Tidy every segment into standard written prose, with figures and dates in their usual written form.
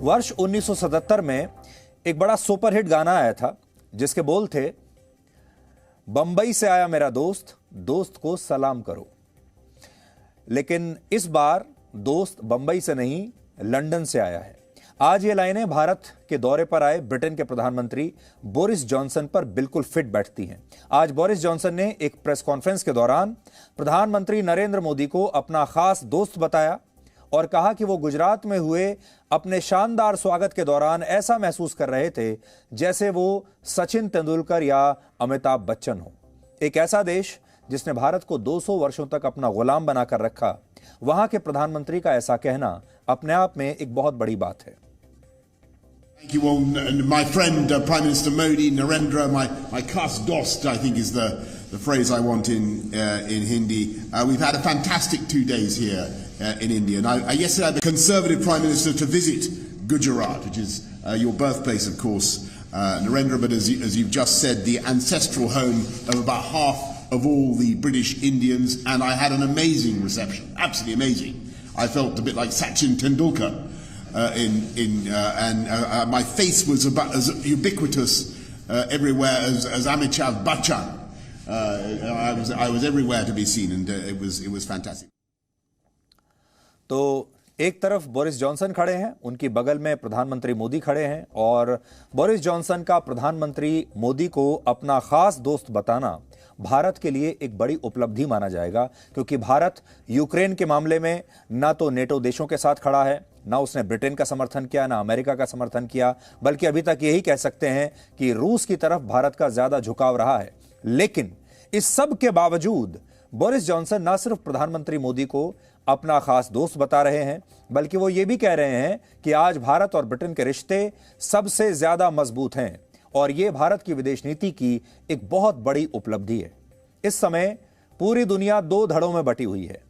वर्ष 1977 में एक बड़ा सुपरहिट गाना आया था जिसके बोल थे, बंबई से आया मेरा दोस्त, दोस्त को सलाम करो। लेकिन इस बार दोस्त बंबई से नहीं, लंदन से आया है। आज ये लाइनें भारत के दौरे पर आए ब्रिटेन के प्रधानमंत्री बोरिस जॉनसन पर बिल्कुल फिट बैठती हैं। आज बोरिस जॉनसन ने एक प्रेस कॉन्फ्रेंस के दौरान प्रधानमंत्री नरेंद्र मोदी को अपना खास दोस्त बताया और कहा कि वो गुजरात में हुए अपने शानदार स्वागत के दौरान ऐसा महसूस कर रहे थे जैसे वो सचिन तेंदुलकर या अमिताभ बच्चन हो। एक ऐसा देश जिसने भारत को 200 वर्षों तक अपना गुलाम बनाकर रखा, वहां के प्रधानमंत्री का ऐसा कहना अपने आप में एक बहुत बड़ी बात है। Thank you all. My friend, Prime Minister Modi, Narendra, my khas dost, I think is the phrase I want in Hindi. We've had a fantastic 2 days here in India. And yesterday I had the Conservative Prime Minister to visit Gujarat, which is your birthplace, of course, Narendra, but as you've just said, the ancestral home of about half of all the British Indians, and I had an amazing reception, absolutely amazing. I felt a bit like Sachin Tendulkar. And my face was about as ubiquitous everywhere as Amitabh Bachchan. I was everywhere to be seen, and it was fantastic. तो एक तरफ Boris Johnson खड़े हैं, उनकी बगल में प्रधानमंत्री मोदी खड़े हैं और बोरिस जॉनसन का प्रधानमंत्री मोदी को अपना खास दोस्त बताना भारत के लिए एक बड़ी उपलब्धि माना जाएगा, क्योंकि भारत यूक्रेन के मामले में ना तो नेटो देशों के साथ खड़ा है, ना उसने ब्रिटेन का समर्थन किया, ना अमेरिका का समर्थन किया, बल्कि अभी तक यही कह सकते हैं कि रूस की तरफ भारत का ज्यादा झुकाव रहा है। लेकिन इस सब के बावजूद बोरिस जॉनसन ना सिर्फ प्रधानमंत्री मोदी को अपना खास दोस्त बता रहे हैं, बल्कि वो ये भी कह रहे हैं कि आज भारत और ब्रिटेन के रिश्ते सबसे ज्यादा मजबूत हैं और ये भारत की विदेश नीति की एक बहुत बड़ी उपलब्धि है। इस समय पूरी दुनिया 2 धड़ों में बटी हुई है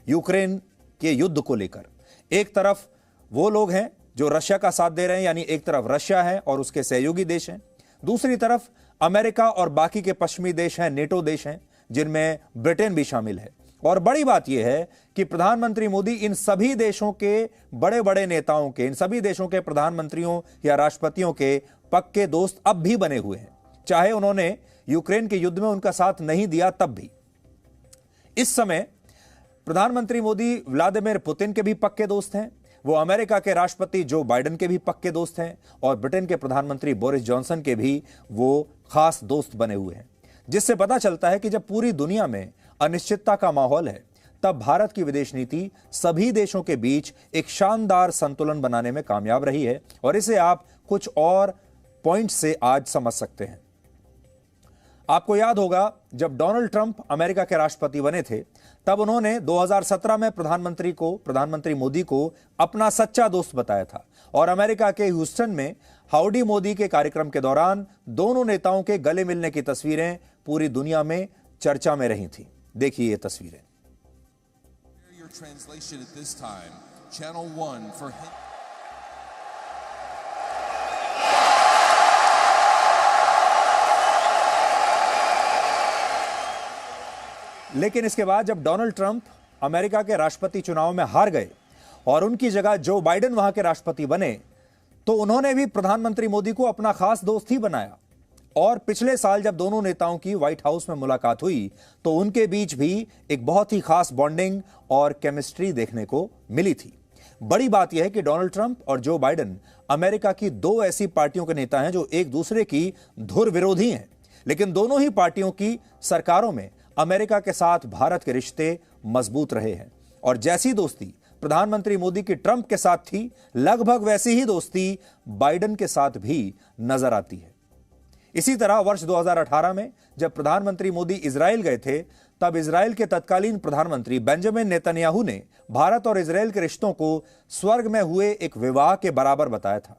यूक्रेन के युद्ध को लेकर। एक तरफ वो लोग हैं जो रशिया का साथ दे रहे हैं, यानी एक तरफ रशिया है और उसके सहयोगी देश हैं, दूसरी तरफ अमेरिका और बाकी के पश्चिमी देश हैं, नेटो देश हैं, जिनमें ब्रिटेन भी शामिल है। और बड़ी बात यह है कि प्रधानमंत्री मोदी इन सभी देशों के बड़े बड़े नेताओं के, इन सभी देशों के प्रधानमंत्रियों या राष्ट्रपतियों के पक्के दोस्त अब भी बने हुए हैं, चाहे उन्होंने यूक्रेन के युद्ध में उनका साथ नहीं दिया तब भी। इस समय प्रधानमंत्री मोदी व्लादिमीर पुतिन के भी पक्के दोस्त हैं, वो अमेरिका के राष्ट्रपति जो बाइडेन के भी पक्के दोस्त हैं और ब्रिटेन के प्रधानमंत्री बोरिस जॉनसन के भी वो खास दोस्त बने हुए हैं, जिससे पता चलता है कि जब पूरी दुनिया में अनिश्चितता का माहौल है, तब भारत की विदेश नीति सभी देशों के बीच एक शानदार संतुलन बनाने में कामयाब रही है। और इसे आप कुछ और पॉइंट से आज समझ सकते हैं। आपको याद होगा जब डोनाल्ड ट्रंप अमेरिका के राष्ट्रपति बने थे, तब उन्होंने 2017 में प्रधानमंत्री मोदी को अपना सच्चा दोस्त बताया था और अमेरिका के ह्यूस्टन में हाउडी मोदी के कार्यक्रम के दौरान दोनों नेताओं के गले मिलने की तस्वीरें पूरी दुनिया में चर्चा में रही थी। देखिए ये तस्वीरें। लेकिन इसके बाद जब डोनाल्ड ट्रंप अमेरिका के राष्ट्रपति चुनाव में हार गए और उनकी जगह जो बाइडेन वहां के राष्ट्रपति बने, तो उन्होंने भी प्रधानमंत्री मोदी को अपना खास दोस्त ही बनाया। और पिछले साल जब दोनों नेताओं की व्हाइट हाउस में मुलाकात हुई, तो उनके बीच भी एक बहुत ही खास बॉन्डिंग और केमिस्ट्री देखने को मिली थी। बड़ी बात यह है कि डोनाल्ड ट्रंप और जो बाइडेन अमेरिका की 2 ऐसी पार्टियों के नेता हैं जो एक दूसरे की धुर विरोधी हैं, लेकिन दोनों ही पार्टियों की सरकारों में अमेरिका के साथ भारत के रिश्ते मजबूत रहे हैं। और जैसी दोस्ती प्रधानमंत्री मोदी की ट्रंप के साथ थी, लगभग वैसी ही दोस्ती बाइडेन के साथ भी नजर आती है। इसी तरह वर्ष 2018 में जब प्रधानमंत्री मोदी इजराइल गए थे, तब इजराइल के तत्कालीन प्रधानमंत्री बेंजामिन नेतन्याहू ने भारत और इजराइल के रिश्तों को स्वर्ग में हुए एक विवाह के बराबर बताया था।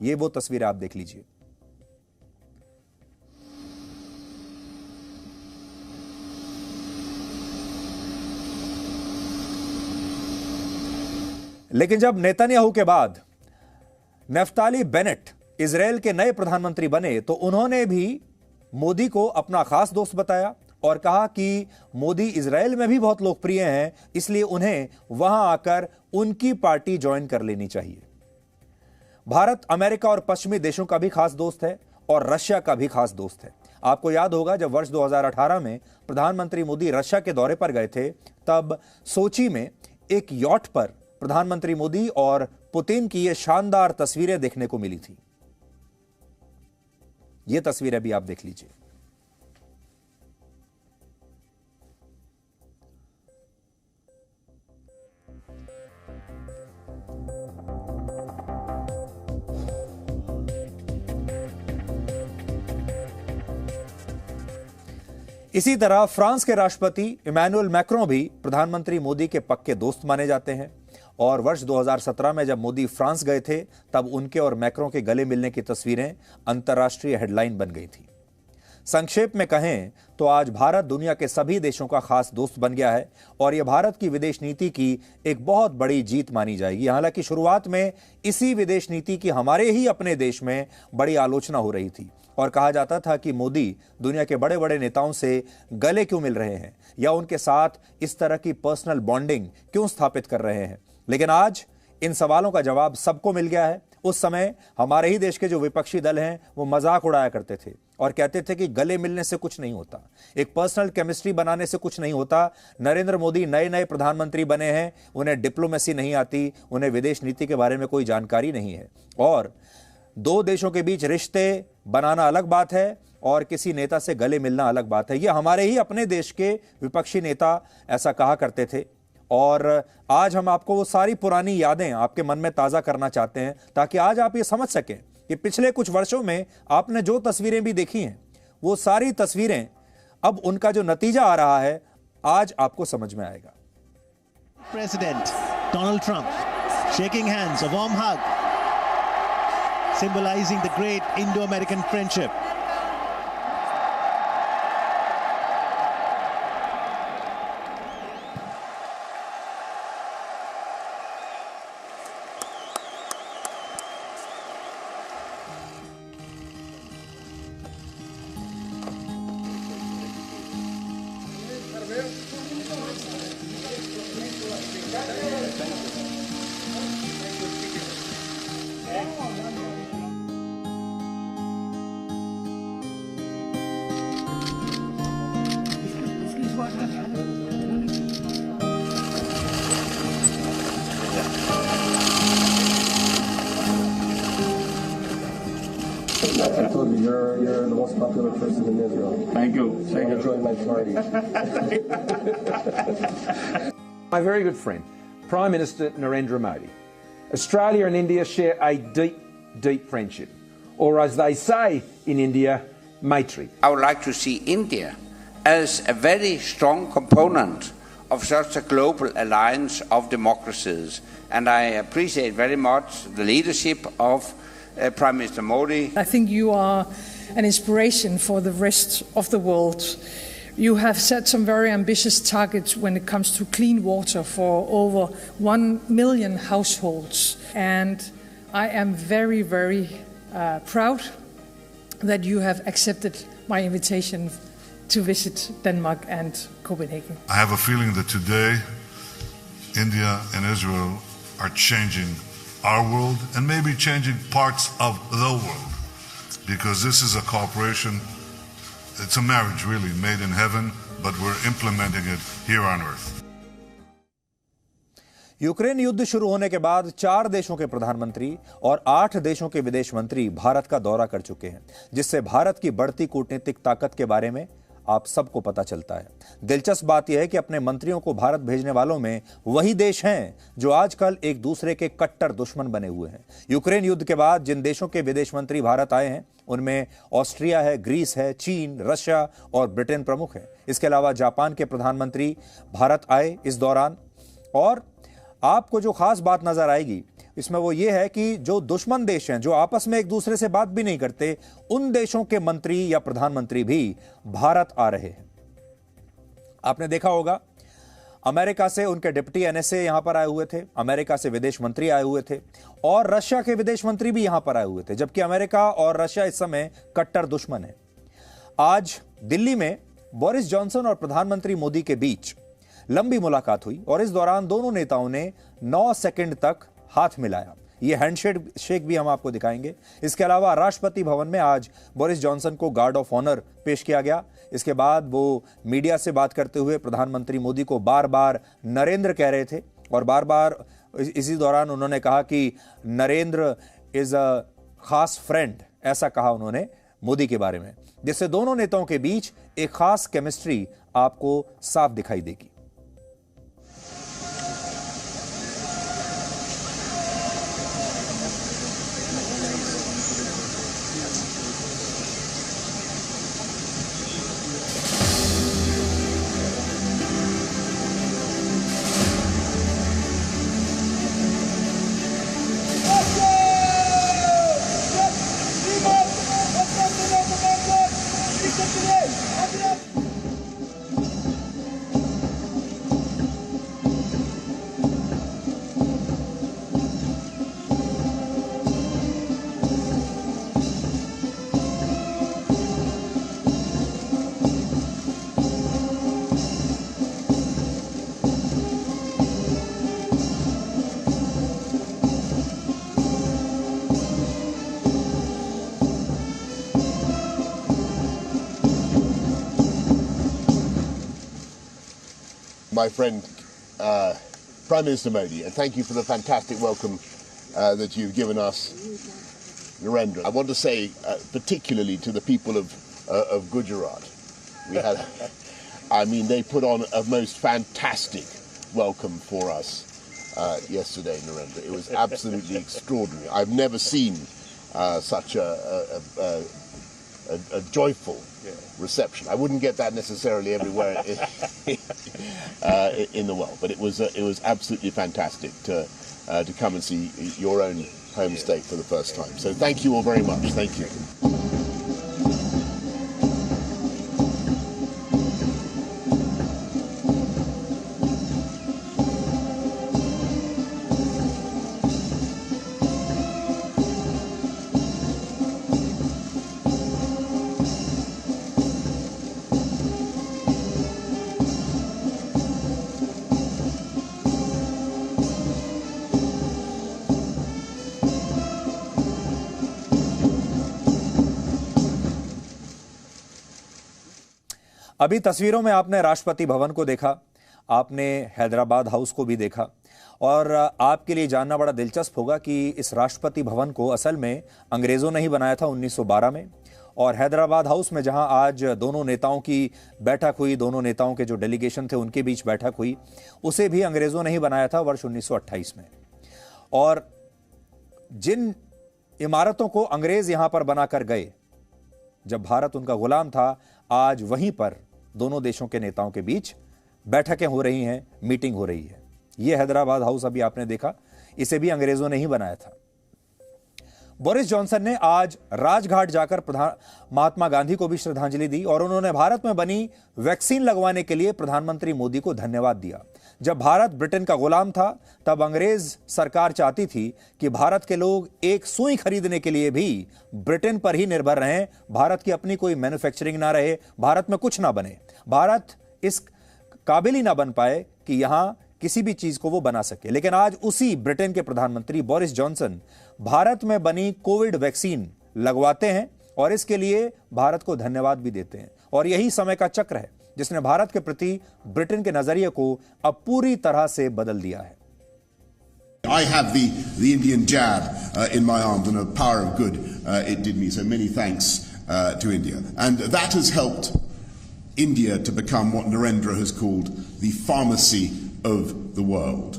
ये वो तस्वीर आप देख लीजिए। लेकिन जब नेतन्याहू के बाद नफ्ताली बेनेट इजराइल के नए प्रधानमंत्री बने, तो उन्होंने भी मोदी को अपना खास दोस्त बताया और कहा कि मोदी इजराइल में भी बहुत लोकप्रिय हैं, इसलिए उन्हें वहां आकर उनकी पार्टी ज्वाइन कर लेनी चाहिए। भारत अमेरिका और पश्चिमी देशों का भी खास दोस्त है और रशिया का भी खास दोस्त है। आपको याद होगा जब वर्ष 2018 में प्रधानमंत्री मोदी रशिया के दौरे पर गए थे, तब सोची में एक यॉट पर प्रधानमंत्री मोदी और पुतिन की ये शानदार तस्वीरें देखने को मिली थी। ये तस्वीरें भी आप देख लीजिए। इसी तरह फ्रांस के राष्ट्रपति इमैनुअल मैक्रों भी प्रधानमंत्री मोदी के पक्के दोस्त माने जाते हैं और वर्ष 2017 में जब मोदी फ्रांस गए थे तब उनके और मैक्रों के गले मिलने की तस्वीरें अंतर्राष्ट्रीय हेडलाइन बन गई थी। संक्षेप में कहें तो आज भारत दुनिया के सभी देशों का खास दोस्त बन गया है और यह भारत की विदेश नीति की एक बहुत बड़ी जीत मानी जाएगी। हालांकि शुरुआत में इसी विदेश नीति की हमारे ही अपने देश में बड़ी आलोचना हो रही थी और कहा जाता था कि मोदी दुनिया के बड़े बड़े नेताओं से गले क्यों मिल रहे हैं या उनके साथ इस तरह की पर्सनल बॉन्डिंग क्यों स्थापित कर रहे हैं। लेकिन आज इन सवालों का जवाब सबको मिल गया है। उस समय हमारे ही देश के जो विपक्षी दल हैं वो मजाक उड़ाया करते थे और कहते थे कि गले मिलने से कुछ नहीं होता, एक पर्सनल केमिस्ट्री बनाने से कुछ नहीं होता। नरेंद्र मोदी नए नए प्रधानमंत्री बने हैं, उन्हें डिप्लोमेसी नहीं आती, उन्हें विदेश नीति के बारे में कोई जानकारी नहीं है और दो देशों के बीच रिश्ते बनाना अलग बात है और किसी नेता से गले मिलना अलग बात है। ये हमारे ही अपने देश के विपक्षी नेता ऐसा कहा करते थे और आज हम आपको वो सारी पुरानी यादें आपके मन में ताज़ा करना चाहते हैं ताकि आज आप ये समझ सकें कि पिछले कुछ वर्षों में आपने जो तस्वीरें भी देखी हैं वो सारी तस्वीरें अब उनका जो नतीजा आ रहा है आज आपको समझ में आएगा। President Donald Trump shaking hands, a warm hug, symbolizing the great Indo-American friendship. I told you, you're the most popular person in Israel. Thank you. So I want to join my party. My very good friend, Prime Minister Narendra Modi. Australia and India share a deep, deep friendship, or as they say in India, Maitri. I would like to see India as a very strong component of such a global alliance of democracies, and I appreciate very much the leadership of Prime Minister Modi. I think you are an inspiration for the rest of the world. You have set some very ambitious targets when it comes to clean water for over 1 million households. And I am very, very proud that you have accepted my invitation to visit Denmark and Copenhagen. I have a feeling that today India and Israel are changing our world and maybe changing parts of the world, because this is a cooperation, it's a marriage really made in heaven, but we're implementing it here on earth. Ukraine युद्ध शुरू होने के बाद 4 देशों के प्रधानमंत्री और 8 देशों के विदेश मंत्री भारत का दौरा कर चुके हैं, जिससे भारत की बढ़ती कूटनीतिक ताकत के बारे में आप सबको पता चलता है। दिलचस्प बात यह है कि अपने मंत्रियों को भारत भेजने वालों में वही देश हैं जो आजकल एक दूसरे के कट्टर दुश्मन बने हुए हैं। यूक्रेन युद्ध के बाद जिन देशों के विदेश मंत्री भारत आए हैं उनमें ऑस्ट्रिया है, ग्रीस है, चीन, रशिया और ब्रिटेन प्रमुख है। इसके अलावा जापान के प्रधानमंत्री भारत आए इस दौरान। और आपको जो खास बात नजर आएगी इसमें वो ये है कि जो दुश्मन देश हैं, जो आपस में एक दूसरे से बात भी नहीं करते, उन देशों के मंत्री या प्रधानमंत्री भी भारत आ रहे हैं। आपने देखा होगा अमेरिका से उनके डिप्टी एनएसए यहां पर आए हुए थे, अमेरिका से विदेश मंत्री आए हुए थे और रशिया के विदेश मंत्री भी यहां पर आए हुए थे, जबकि अमेरिका और रशिया इस समय कट्टर दुश्मन है। आज दिल्ली में बोरिस जॉनसन और प्रधानमंत्री मोदी के बीच लंबी मुलाकात हुई और इस दौरान दोनों नेताओं ने 9 सेकंड तक हाथ मिलाया। ये हैंडशेक भी हम आपको दिखाएंगे। इसके अलावा राष्ट्रपति भवन में आज बोरिस जॉनसन को गार्ड ऑफ ऑनर पेश किया गया। इसके बाद वो मीडिया से बात करते हुए प्रधानमंत्री मोदी को बार बार नरेंद्र कह रहे थे और बार बार इसी दौरान उन्होंने कहा कि नरेंद्र इज अ खास फ्रेंड, ऐसा कहा उन्होंने मोदी के बारे में, जिससे दोनों नेताओं के बीच एक खास केमिस्ट्री आपको साफ दिखाई देगी। My friend, Prime Minister Modi, and thank you for the fantastic welcome that you've given us, Narendra. I want to say particularly to the people of Gujarat, we had, I mean, they put on a most fantastic welcome for us yesterday, Narendra. It was absolutely extraordinary. I've never seen such a joyful reception. I wouldn't get that necessarily everywhere in the world, but it was absolutely fantastic to come and see your own home state for the first time. So thank you all very much. Thank you. अभी तस्वीरों में आपने राष्ट्रपति भवन को देखा, आपने Hyderabad house को भी देखा और आपके लिए जानना बड़ा दिलचस्प होगा कि इस राष्ट्रपति भवन को असल में अंग्रेजों ने ही बनाया था 1912 में, और हैदराबाद हाउस में जहां आज दोनों नेताओं की बैठक हुई, दोनों नेताओं के जो डेलीगेशन थे उनके बीच बैठक हुई, उसे भी अंग्रेजों ने ही बनाया था वर्ष 1928 में। और जिन इमारतों को अंग्रेज यहां पर बनाकर गए जब भारत उनका गुलाम था, आज वहीं पर दोनों देशों के नेताओं के बीच बैठकें हो रही हैं, मीटिंग हो रही है। यह हैदराबाद हाउस अभी आपने देखा, इसे भी अंग्रेजों ने ही बनाया था। बोरिस जॉनसन ने आज राजघाट जाकर महात्मा गांधी को भी श्रद्धांजलि दी और उन्होंने भारत में बनी वैक्सीन लगवाने के लिए प्रधानमंत्री मोदी को धन्यवाद दिया। जब भारत ब्रिटेन का गुलाम था तब अंग्रेज सरकार चाहती थी कि भारत के लोग एक सुई खरीदने के लिए भी ब्रिटेन पर ही निर्भर रहें, भारत की अपनी कोई मैन्युफैक्चरिंग ना रहे, भारत में कुछ ना बने, भारत इस काबिल ही ना बन पाए कि यहां किसी भी चीज को वो बना सके। लेकिन आज उसी ब्रिटेन के प्रधानमंत्री बोरिस जॉनसन भारत में बनी कोविड वैक्सीन लगवाते हैं और इसके लिए भारत को धन्यवाद भी देते हैं। और यही समय का चक्र है जिसने भारत के प्रति ब्रिटेन के नजरिए को अब पूरी तरह से बदल दिया है। I have the Indian jab in my arm, and a power of good it did me. So many thanks to India, and that has helped India to become what Narendra has called the pharmacy of the world.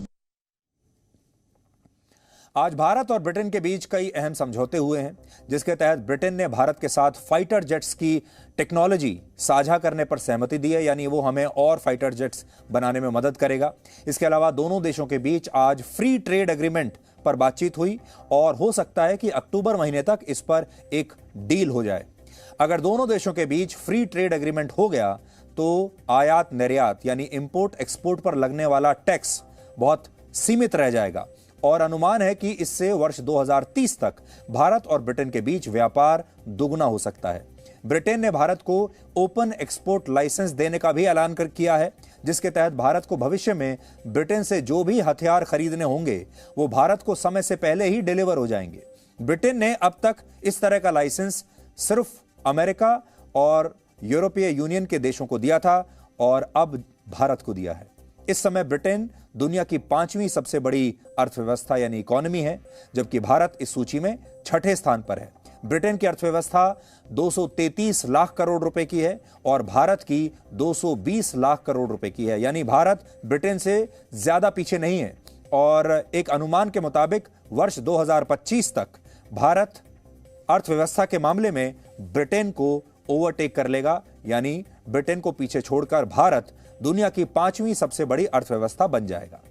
आज भारत और Britain के बीच कई अहम समझौते हुए हैं, जिसके तहत ब्रिटेन ने भारत के साथ फाइटर जेट्स की टेक्नोलॉजी साझा करने पर सहमति दी है, यानी वो हमें और फाइटर जेट्स बनाने में मदद करेगा। इसके अलावा दोनों देशों के बीच आज फ्री ट्रेड एग्रीमेंट पर बातचीत हुई और हो सकता है कि अक्टूबर महीने तक इस पर एक डील हो जाए। अगर दोनों देशों के बीच फ्री ट्रेड एग्रीमेंट हो गया तो आयात निर्यात यानी इंपोर्ट एक्सपोर्ट पर लगने वाला टैक्स बहुत सीमित रह जाएगा और अनुमान है कि इससे वर्ष 2030 तक भारत और ब्रिटेन के बीच व्यापार दुगना हो सकता है। ब्रिटेन ने भारत को ओपन एक्सपोर्ट लाइसेंस देने का भी ऐलान किया है, जिसके तहत भारत को भविष्य में ब्रिटेन से जो भी हथियार खरीदने होंगे वो भारत को समय से पहले ही डिलीवर हो जाएंगे। ब्रिटेन ने अब तक इस तरह का लाइसेंस सिर्फ अमेरिका और यूरोपीय यूनियन के देशों को दिया था और अब भारत को दिया है। इस समय ब्रिटेन दुनिया की 5वीं सबसे बड़ी अर्थव्यवस्था यानी इकोनॉमी है, जबकि भारत इस सूची में 6ठे स्थान पर है। ब्रिटेन की अर्थव्यवस्था 233 लाख करोड़ रुपए की है और भारत की 220 लाख करोड़ रुपए की है, यानी भारत ब्रिटेन से ज्यादा पीछे नहीं है। और एक अनुमान के मुताबिक वर्ष 2025 तक भारत अर्थव्यवस्था के मामले में ब्रिटेन को ओवरटेक कर लेगा, यानी ब्रिटेन को पीछे छोड़कर भारत दुनिया की 5वीं सबसे बड़ी अर्थव्यवस्था बन जाएगा।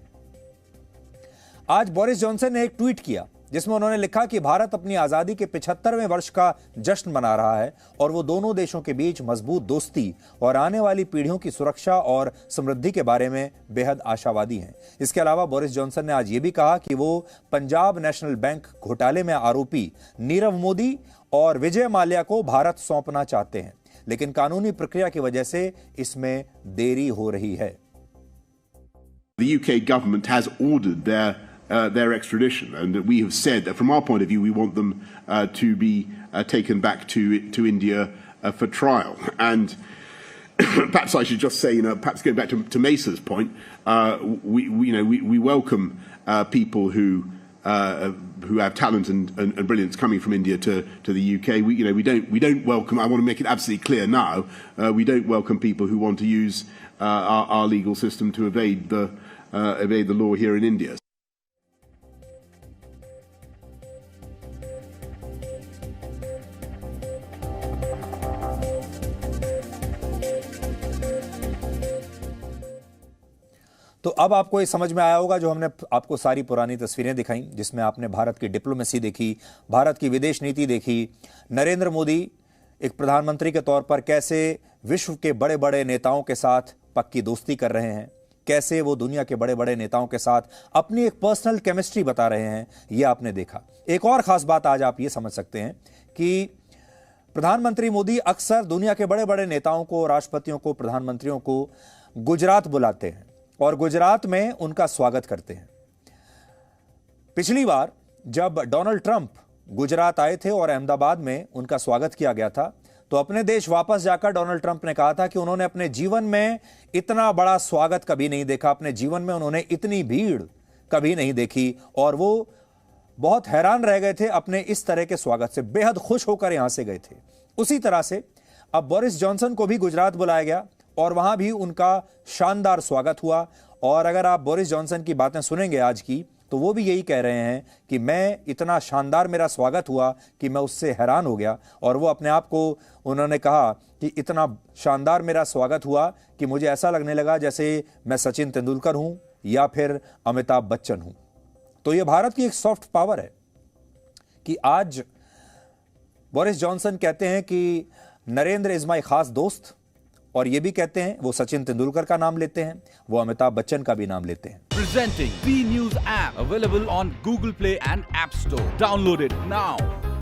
आज बोरिस जॉनसन ने एक ट्वीट किया जिसमें उन्होंने लिखा कि भारत अपनी आजादी के 75वें वर्ष का जश्न मना रहा है और वो दोनों देशों के बीच मजबूत दोस्ती और आने वाली पीढ़ियों की सुरक्षा और समृद्धि के बारे में बेहद आशावादी हैं। इसके अलावा बोरिस जॉनसन ने आज ये भी कहा कि वो पंजाब नेशनल बैंक घोटाले में आरोपी नीरव मोदी और विजय माल्या को भारत सौंपना चाहते हैं, लेकिन कानूनी प्रक्रिया की वजह से इसमें देरी हो रही है। The UK government has ordered their extradition, and we have said that from our point of view we want them to be taken back to India for trial. And perhaps I should just say, perhaps going back to Mesa's point, we welcome people who have talent and brilliance coming from India to the UK. We don't welcome. I want to make it absolutely clear now. We don't welcome people who want to use our legal system to evade the law here in India. तो अब आपको ये समझ में आया होगा जो हमने आपको सारी पुरानी तस्वीरें दिखाई, जिसमें आपने भारत की डिप्लोमेसी देखी, भारत की विदेश नीति देखी, नरेंद्र मोदी एक प्रधानमंत्री के तौर पर कैसे विश्व के बड़े बड़े नेताओं के साथ पक्की दोस्ती कर रहे हैं, कैसे वो दुनिया के बड़े बड़े नेताओं के साथ अपनी एक पर्सनल केमिस्ट्री बता रहे हैं, ये आपने देखा। एक और खास बात आज आप ये समझ सकते हैं कि प्रधानमंत्री मोदी अक्सर दुनिया के बड़े बड़े नेताओं को, राष्ट्रपतियों को, प्रधानमंत्रियों को गुजरात बुलाते हैं और गुजरात में उनका स्वागत करते हैं। पिछली बार जब डोनाल्ड ट्रंप गुजरात आए थे और अहमदाबाद में उनका स्वागत किया गया था, तो अपने देश वापस जाकर डोनाल्ड ट्रंप ने कहा था कि उन्होंने अपने जीवन में इतना बड़ा स्वागत कभी नहीं देखा, अपने जीवन में उन्होंने इतनी भीड़ कभी नहीं देखी और वो बहुत हैरान रह गए थे अपने इस तरह के स्वागत से, बेहद खुश होकर यहां से गए थे। उसी तरह से अब बोरिस जॉनसन को भी गुजरात बुलाया गया और वहां भी उनका शानदार स्वागत हुआ। और अगर आप बोरिस जॉनसन की बातें सुनेंगे आज की, तो वो भी यही कह रहे हैं कि मैं इतना शानदार मेरा स्वागत हुआ कि मैं उससे हैरान हो गया। और वो अपने आप को उन्होंने कहा कि इतना शानदार मेरा स्वागत हुआ कि मुझे ऐसा लगने लगा जैसे मैं सचिन तेंदुलकर हूं या फिर अमिताभ बच्चन हूं। तो ये भारत की एक सॉफ्ट पावर है कि आज बोरिस जॉनसन कहते हैं कि नरेंद्र इज माई खास दोस्त, और ये भी कहते हैं वो सचिन तेंदुलकर का नाम लेते हैं, वो अमिताभ बच्चन का भी नाम लेते हैं। Presenting B News app available on Google Play and App Store. Download it now.